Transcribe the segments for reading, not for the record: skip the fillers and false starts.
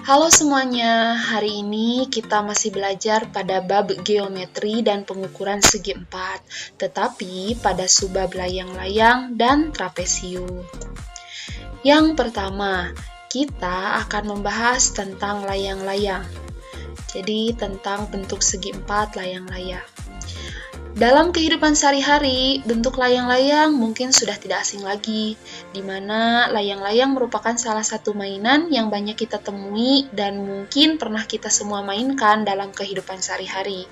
Halo semuanya, hari ini kita masih belajar pada bab geometri dan pengukuran segi empat, tetapi pada subbab layang-layang dan trapesium. Yang pertama, kita akan membahas tentang layang-layang. Jadi tentang bentuk segi empat layang-layang. Dalam kehidupan sehari-hari, bentuk layang-layang mungkin sudah tidak asing lagi, di mana layang-layang merupakan salah satu mainan yang banyak kita temui dan mungkin pernah kita semua mainkan dalam kehidupan sehari-hari.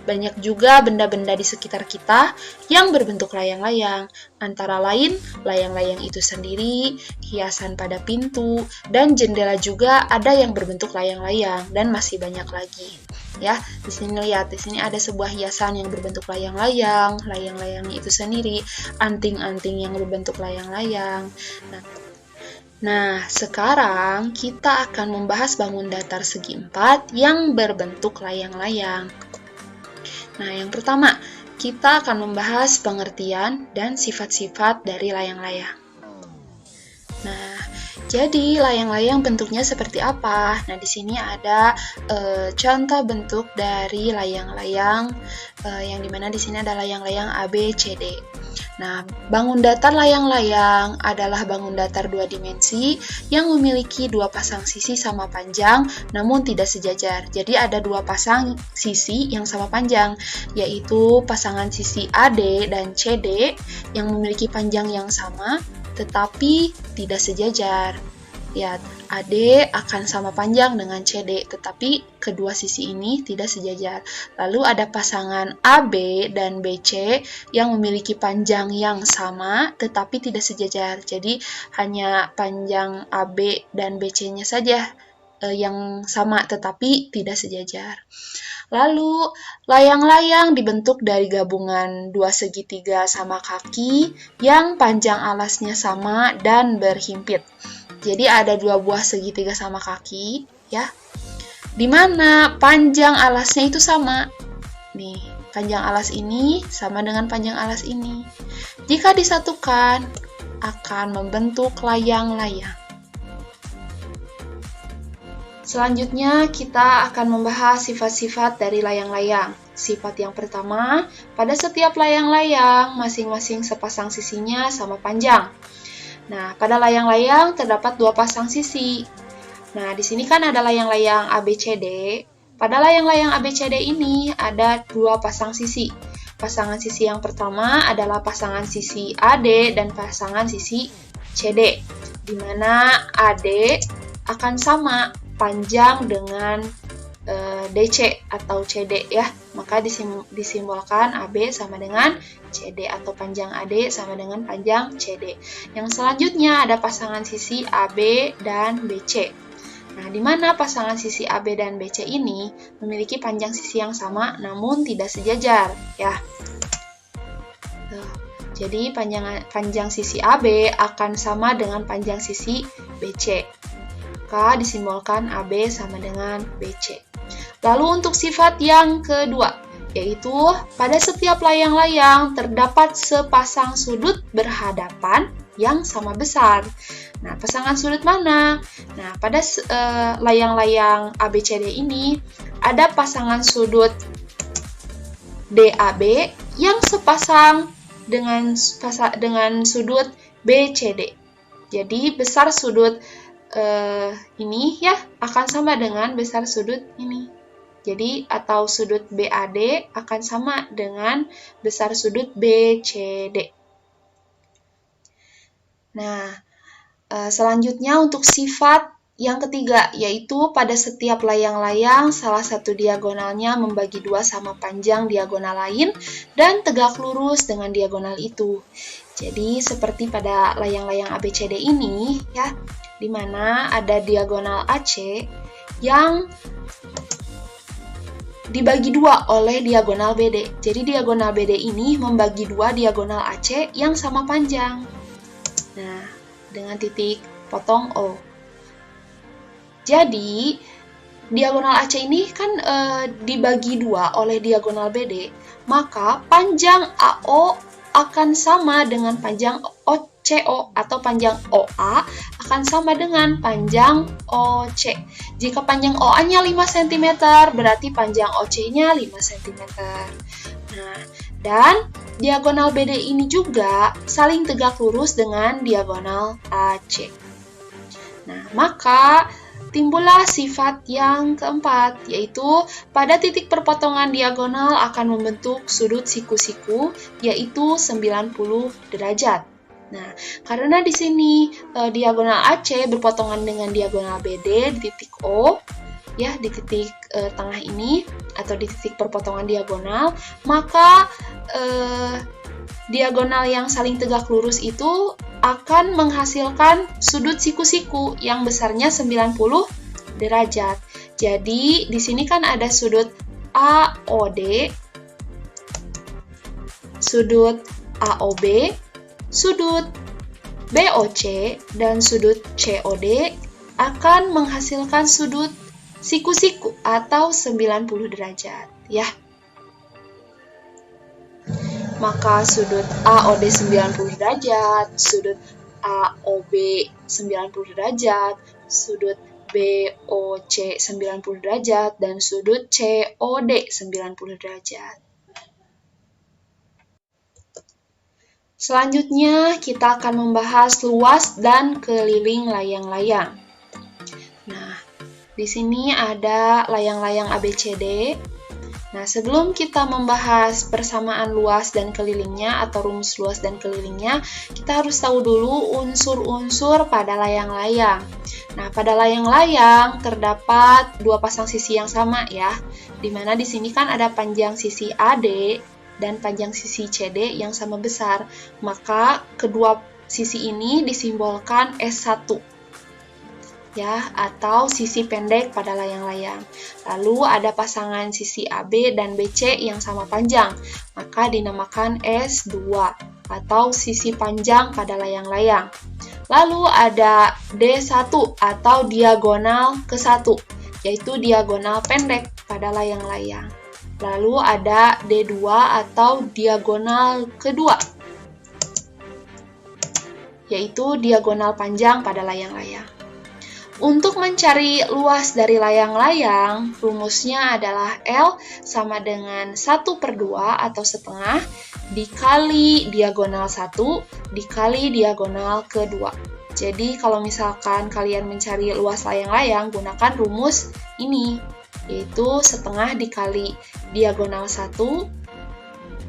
Banyak juga benda-benda di sekitar kita yang berbentuk layang-layang, antara lain layang-layang itu sendiri, hiasan pada pintu, dan jendela juga ada yang berbentuk layang-layang dan masih banyak lagi. Ya, di sini lihat, di sini ada sebuah hiasan yang berbentuk layang-layang, layang-layangnya itu sendiri, anting-anting yang berbentuk layang-layang. Nah, sekarang kita akan membahas bangun datar segi empat yang berbentuk layang-layang. Nah, yang pertama, kita akan membahas pengertian dan sifat-sifat dari layang-layang. Nah, jadi layang-layang bentuknya seperti apa? Nah, di sini ada contoh bentuk dari layang-layang yang dimana di sini ada layang-layang A, B, C, D. Nah, bangun datar layang-layang adalah bangun datar dua dimensi yang memiliki dua pasang sisi sama panjang, namun tidak sejajar. Jadi ada dua pasang sisi yang sama panjang, yaitu pasangan sisi AD dan CD yang memiliki panjang yang sama, tetapi tidak sejajar. Lihat, AD akan sama panjang dengan CD, tetapi kedua sisi ini tidak sejajar. Lalu ada pasangan AB dan BC yang memiliki panjang yang sama, tetapi tidak sejajar. Jadi, hanya panjang AB dan BC-nya saja yang sama, tetapi tidak sejajar. Lalu, layang-layang dibentuk dari gabungan dua segitiga sama kaki yang panjang alasnya sama dan berhimpit. Jadi ada dua buah segitiga sama kaki, ya, di mana panjang alasnya itu sama. Nih, panjang alas ini sama dengan panjang alas ini. Jika disatukan, akan membentuk layang-layang. Selanjutnya, kita akan membahas sifat-sifat dari layang-layang. Sifat yang pertama, pada setiap layang-layang, masing-masing sepasang sisinya sama panjang. Nah, pada layang-layang terdapat dua pasang sisi. Nah, di sini kan ada layang-layang ABCD. Pada layang-layang ABCD ini ada dua pasang sisi. Pasangan sisi yang pertama adalah pasangan sisi AD dan pasangan sisi CD, di mana AD akan sama panjang dengan DC atau CD, ya. Maka disimbolkan AB sama dengan CD atau panjang AD sama dengan panjang CD. Yang selanjutnya ada pasangan sisi AB dan BC. Nah, di mana pasangan sisi AB dan BC ini memiliki panjang sisi yang sama namun tidak sejajar, ya. Jadi panjang sisi AB akan sama dengan panjang sisi BC. Maka disimbolkan AB sama dengan BC. Lalu untuk sifat yang kedua, yaitu pada setiap layang-layang terdapat sepasang sudut berhadapan yang sama besar. Nah, pasangan sudut mana? Nah, pada layang-layang ABCD ini ada pasangan sudut DAB yang sepasang dengan sudut BCD. Jadi besar sudut ini, ya, akan sama dengan besar sudut ini. Jadi, atau sudut BAD akan sama dengan besar sudut BCD. Nah, selanjutnya untuk sifat yang ketiga, yaitu pada setiap layang-layang salah satu diagonalnya membagi dua sama panjang diagonal lain dan tegak lurus dengan diagonal itu. Jadi, seperti pada layang-layang ABCD ini, ya, di mana ada diagonal AC yang dibagi dua oleh diagonal BD. Jadi diagonal BD ini membagi dua diagonal AC yang sama panjang. Nah, dengan titik potong O. Jadi, diagonal AC ini kan dibagi dua oleh diagonal BD, maka panjang AO akan sama dengan panjang CO atau panjang OA akan sama dengan panjang OC. Jika panjang OA-nya 5 cm, berarti panjang OC-nya 5 cm. Nah, dan diagonal BD ini juga saling tegak lurus dengan diagonal AC. Nah, maka timbullah sifat yang keempat, yaitu pada titik perpotongan diagonal akan membentuk sudut siku-siku, yaitu 90 derajat. Nah, karena di sini diagonal AC berpotongan dengan diagonal BD di titik O, ya di titik tengah ini atau di titik perpotongan diagonal, maka diagonal yang saling tegak lurus itu akan menghasilkan sudut siku-siku yang besarnya 90 derajat. Jadi, di sini kan ada sudut AOD, sudut AOB, sudut BOC, dan sudut COD akan menghasilkan sudut siku-siku atau 90 derajat, ya. Maka sudut AOD 90 derajat, sudut AOB 90 derajat, sudut BOC 90 derajat, dan sudut COD 90 derajat. Selanjutnya, kita akan membahas luas dan keliling layang-layang. Nah, di sini ada layang-layang ABCD. Nah, sebelum kita membahas persamaan luas dan kelilingnya atau rumus luas dan kelilingnya, kita harus tahu dulu unsur-unsur pada layang-layang. Nah, pada layang-layang terdapat dua pasang sisi yang sama ya, dimana di sini kan ada panjang sisi AD dan panjang sisi CD yang sama besar. Maka kedua sisi ini disimbolkan S1. Ya, atau sisi pendek pada layang-layang. Lalu ada pasangan sisi AB dan BC yang sama panjang, maka dinamakan S2 atau sisi panjang pada layang-layang. Lalu ada D1 atau diagonal ke-1, yaitu diagonal pendek pada layang-layang. Lalu ada D2 atau diagonal kedua, yaitu diagonal panjang pada layang-layang. Untuk mencari luas dari layang-layang, rumusnya adalah L sama dengan 1/2 atau setengah dikali diagonal 1 dikali diagonal kedua. Jadi kalau misalkan kalian mencari luas layang-layang, gunakan rumus ini, yaitu setengah dikali diagonal 1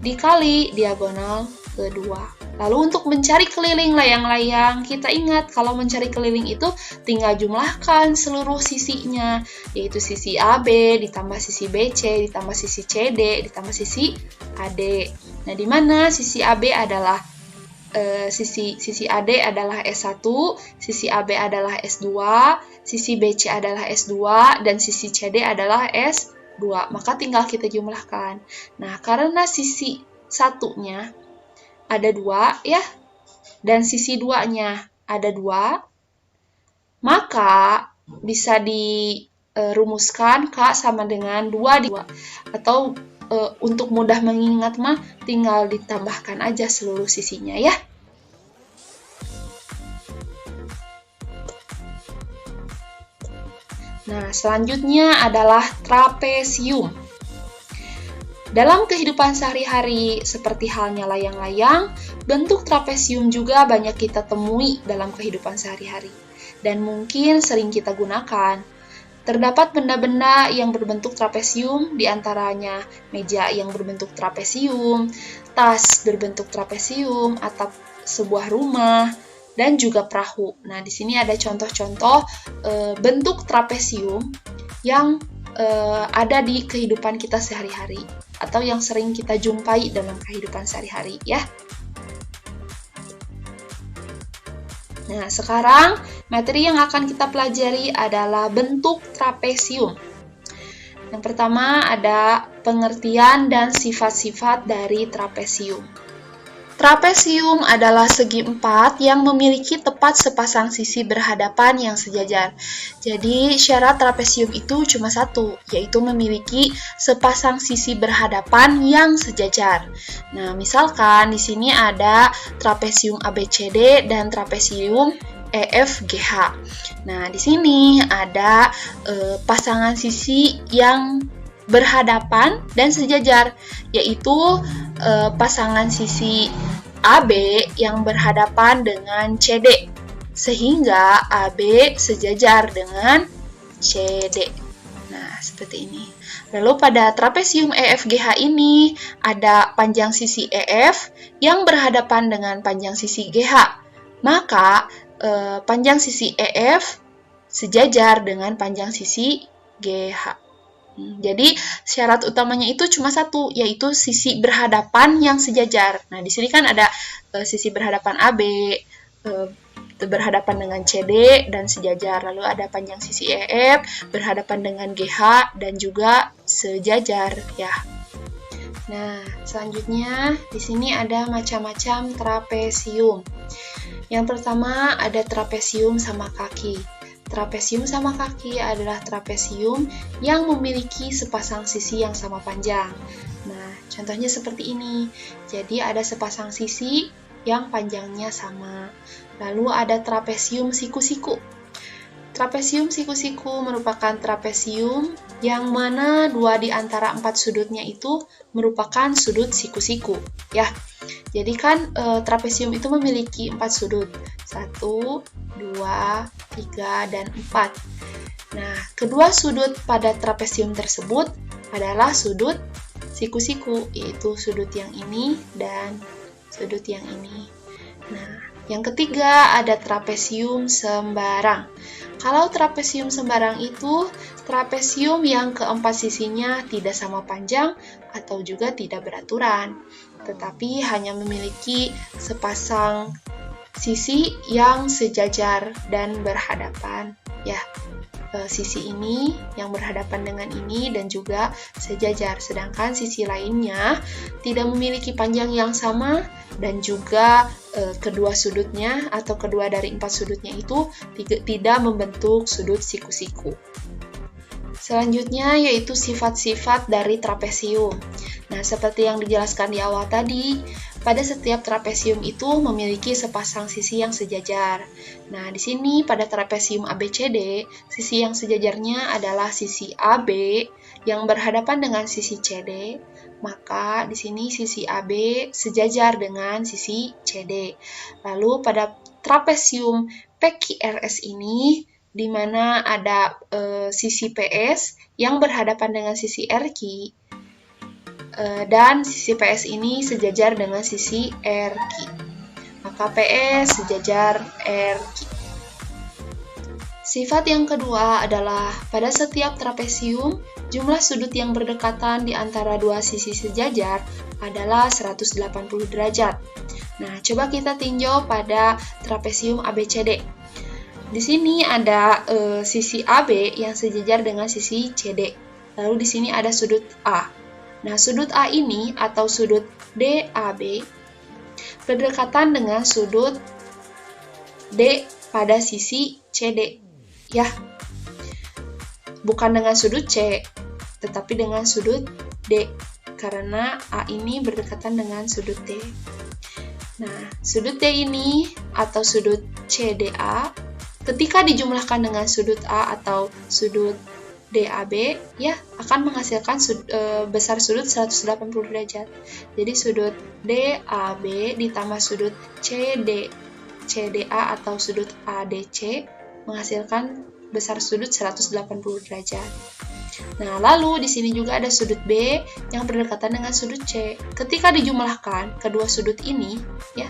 dikali diagonal kedua. Lalu untuk mencari keliling layang-layang, kita ingat kalau mencari keliling itu tinggal jumlahkan seluruh sisinya, yaitu sisi AB ditambah sisi BC ditambah sisi CD ditambah sisi AD. Nah, di mana sisi AB adalah sisi AD adalah S1, sisi AB adalah S2, sisi BC adalah S2, dan sisi CD adalah S2. Maka tinggal kita jumlahkan. Nah, karena sisi satunya ada 2 ya, dan sisi 2-nya ada 2, maka bisa dirumuskan K sama dengan 2 atau untuk mudah mengingat mah tinggal ditambahkan aja seluruh sisinya ya. Nah, selanjutnya adalah trapesium. Dalam kehidupan sehari-hari, seperti halnya layang-layang, bentuk trapesium juga banyak kita temui dalam kehidupan sehari-hari, dan mungkin sering kita gunakan. Terdapat benda-benda yang berbentuk trapesium, diantaranya meja yang berbentuk trapesium, tas berbentuk trapesium, atap sebuah rumah, dan juga perahu. Nah, di sini ada contoh-contoh bentuk trapesium yang ada di kehidupan kita sehari-hari atau yang sering kita jumpai dalam kehidupan sehari-hari ya. Nah, sekarang materi yang akan kita pelajari adalah bentuk trapesium. Yang pertama ada pengertian dan sifat-sifat dari trapesium. Trapesium adalah segi empat yang memiliki tepat sepasang sisi berhadapan yang sejajar. Jadi syarat trapesium itu cuma satu, yaitu memiliki sepasang sisi berhadapan yang sejajar. Nah, misalkan di sini ada trapesium ABCD dan trapesium EFGH. Nah, di sini ada pasangan sisi yang berhadapan dan sejajar, yaitu pasangan sisi AB yang berhadapan dengan CD, sehingga AB sejajar dengan CD. Nah, seperti ini. Lalu pada trapesium EFGH ini ada panjang sisi EF yang berhadapan dengan panjang sisi GH. Maka panjang sisi EF sejajar dengan panjang sisi GH. Jadi syarat utamanya itu cuma satu, yaitu sisi berhadapan yang sejajar. Nah, di sini kan ada sisi berhadapan AB, berhadapan dengan CD dan sejajar. Lalu ada panjang sisi EF berhadapan dengan GH dan juga sejajar ya. Nah, selanjutnya di sini ada macam-macam trapesium. Yang pertama ada trapesium sama kaki. Trapesium sama kaki adalah trapesium yang memiliki sepasang sisi yang sama panjang. Nah, contohnya seperti ini. Jadi ada sepasang sisi yang panjangnya sama. Lalu ada trapesium siku-siku. Trapesium siku-siku merupakan trapesium yang mana dua di antara empat sudutnya itu merupakan sudut siku-siku. Ya, jadi kan trapesium itu memiliki 4 sudut. 1, 2, 3, dan 4. Nah, kedua sudut pada trapesium tersebut adalah sudut siku-siku, yaitu sudut yang ini dan sudut yang ini. Nah, yang ketiga ada trapesium sembarang. Kalau trapesium sembarang itu trapesium yang keempat sisinya tidak sama panjang atau juga tidak beraturan, tetapi hanya memiliki sepasang sisi yang sejajar dan berhadapan. Ya, sisi ini yang berhadapan dengan ini dan juga sejajar, sedangkan sisi lainnya tidak memiliki panjang yang sama dan juga kedua sudutnya atau kedua dari 4 sudutnya itu tidak membentuk sudut siku-siku. Selanjutnya yaitu sifat-sifat dari trapesium. Nah, seperti yang dijelaskan di awal tadi, pada setiap trapesium itu memiliki sepasang sisi yang sejajar. Nah, di sini pada trapesium ABCD, sisi yang sejajarnya adalah sisi AB yang berhadapan dengan sisi CD, maka di sini sisi AB sejajar dengan sisi CD. Lalu pada trapesium PQRS ini, di mana ada sisi PS yang berhadapan dengan sisi RQ, dan sisi PS ini sejajar dengan sisi RQ. Maka PS sejajar RQ. Sifat yang kedua adalah pada setiap trapesium, jumlah sudut yang berdekatan di antara dua sisi sejajar adalah 180 derajat. Nah, coba kita tinjau pada trapesium ABCD. Di sini ada sisi AB yang sejajar dengan sisi CD. Lalu di sini ada sudut A. Nah, sudut A ini atau sudut DAB berdekatan dengan sudut D pada sisi CD. Ya, bukan dengan sudut C, tetapi dengan sudut D, karena A ini berdekatan dengan sudut D. Nah, sudut D ini atau sudut CDA, ketika dijumlahkan dengan sudut A atau sudut DAB, ya akan menghasilkan besar sudut 180 derajat. Jadi sudut DAB ditambah sudut CDA atau sudut ADC menghasilkan besar sudut 180 derajat. Nah, lalu di sini juga ada sudut B yang berdekatan dengan sudut C. Ketika dijumlahkan kedua sudut ini, ya,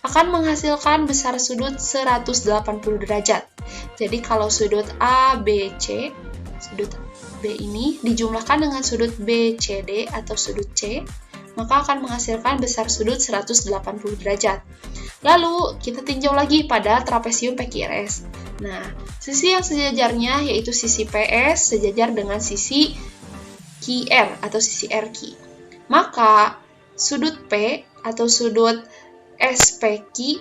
akan menghasilkan besar sudut 180 derajat. Jadi kalau sudut ABC, sudut B ini dijumlahkan dengan sudut BCD atau sudut C, maka akan menghasilkan besar sudut 180 derajat. Lalu kita tinjau lagi pada trapesium PQRS. Nah, sisi yang sejajarnya yaitu sisi PS sejajar dengan sisi QR atau sisi RQ. Maka sudut P atau sudut SPQ,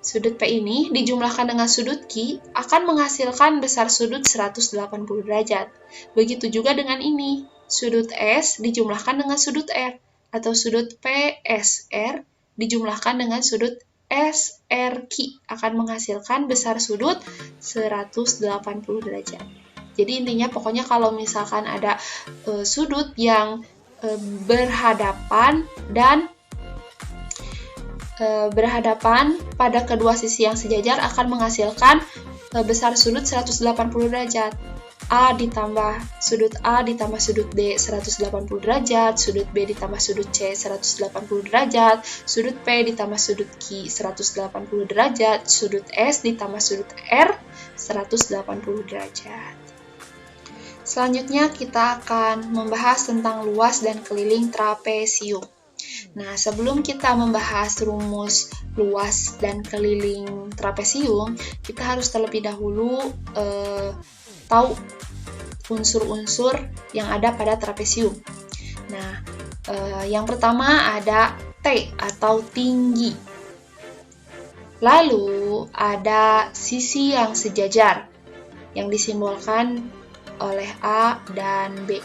sudut P ini dijumlahkan dengan sudut Q akan menghasilkan besar sudut 180 derajat. Begitu juga dengan ini, sudut S dijumlahkan dengan sudut R, atau sudut PSR dijumlahkan dengan sudut SRQ akan menghasilkan besar sudut 180 derajat. Jadi intinya pokoknya kalau misalkan ada sudut yang berhadapan pada kedua sisi yang sejajar akan menghasilkan besar sudut 180 derajat. Sudut A ditambah sudut D 180 derajat, sudut B ditambah sudut C 180 derajat, sudut P ditambah sudut Q 180 derajat, sudut S ditambah sudut R 180 derajat. Selanjutnya kita akan membahas tentang luas dan keliling trapesium. Nah, sebelum kita membahas rumus luas dan keliling trapesium, kita harus terlebih dahulu tahu unsur-unsur yang ada pada trapesium. Nah, yang pertama ada T atau tinggi. Lalu ada sisi yang sejajar yang disimbolkan oleh A dan B,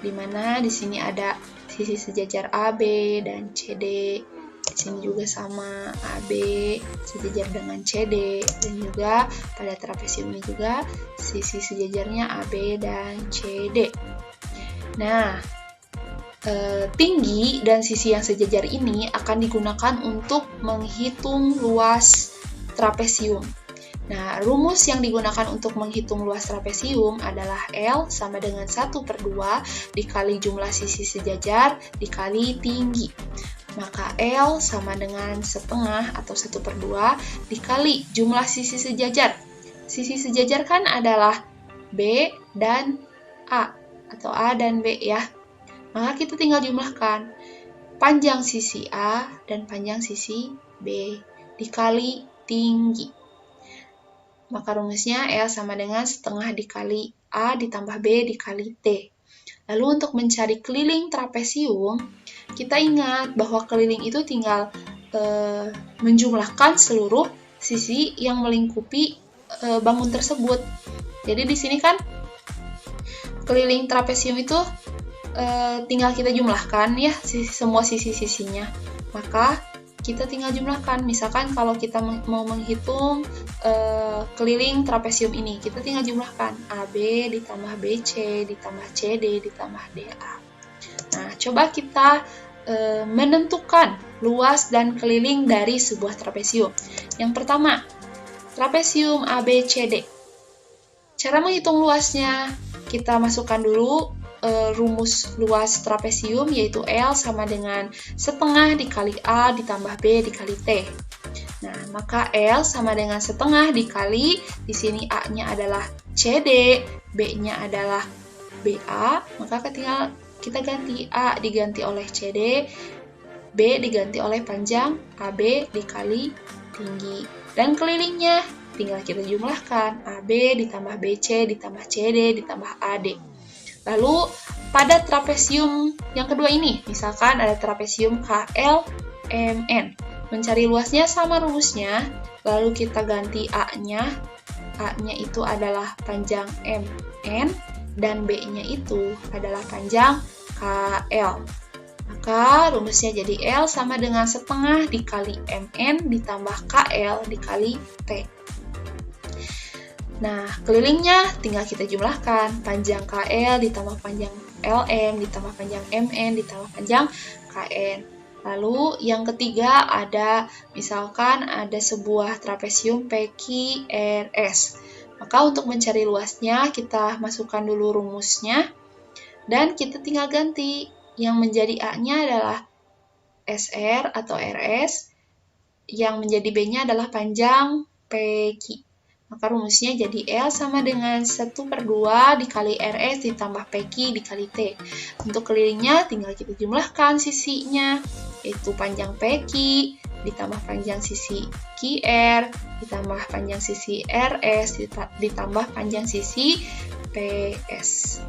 di mana di sini ada sisi sejajar AB dan CD. Di sini juga sama AB sejajar dengan CD, dan juga pada trapesium ini juga sisi sejajarnya AB dan CD. Nah, tinggi dan sisi yang sejajar ini akan digunakan untuk menghitung luas trapesium. Nah, rumus yang digunakan untuk menghitung luas trapesium adalah L sama dengan 1/2 dikali jumlah sisi sejajar dikali tinggi. Maka L sama dengan setengah atau 1/2 dikali jumlah sisi sejajar. Sisi sejajar kan adalah B dan A, atau A dan B ya. Maka kita tinggal jumlahkan panjang sisi A dan panjang sisi B dikali tinggi. Maka rumusnya L sama dengan setengah dikali A ditambah B dikali T. Lalu untuk mencari keliling trapesium, kita ingat bahwa keliling itu tinggal menjumlahkan seluruh sisi yang melingkupi bangun tersebut. Jadi di sini kan keliling trapesium itu tinggal kita jumlahkan ya semua sisi-sisinya. Maka kita tinggal jumlahkan. Misalkan kalau kita mau menghitung keliling trapesium ini, kita tinggal jumlahkan AB ditambah BC ditambah CD ditambah DA. Nah, coba kita menentukan luas dan keliling dari sebuah trapesium. Yang pertama, trapesium ABCD. Cara menghitung luasnya, kita masukkan dulu rumus luas trapesium, yaitu L sama dengan setengah dikali A ditambah B dikali T. Nah, maka L sama dengan setengah dikali, di sini A-nya adalah CD, B-nya adalah BA, maka kita ganti A diganti oleh CD, B diganti oleh panjang AB dikali tinggi. Dan kelilingnya tinggal kita jumlahkan AB ditambah BC ditambah CD ditambah AD. Lalu pada trapesium yang kedua ini, misalkan ada trapesium KLMN. Mencari luasnya sama rumusnya, lalu kita ganti A-nya. A-nya itu adalah panjang MN dan B-nya itu adalah panjang KL. Maka rumusnya jadi L sama dengan setengah dikali MN ditambah KL dikali T. Nah, kelilingnya tinggal kita jumlahkan. Panjang KL ditambah panjang LM ditambah panjang MN ditambah panjang KN. Lalu yang ketiga ada, misalkan ada sebuah trapesium PQRS. Maka untuk mencari luasnya kita masukkan dulu rumusnya dan kita tinggal ganti. Yang menjadi A-nya adalah SR atau RS, yang menjadi B-nya adalah panjang PQ. Maka rumusnya jadi L sama dengan 1/2 dikali RS ditambah PQ dikali T. Untuk kelilingnya tinggal kita jumlahkan sisinya, yaitu panjang PQ ditambah panjang sisi QR ditambah panjang sisi RS ditambah panjang sisi PS.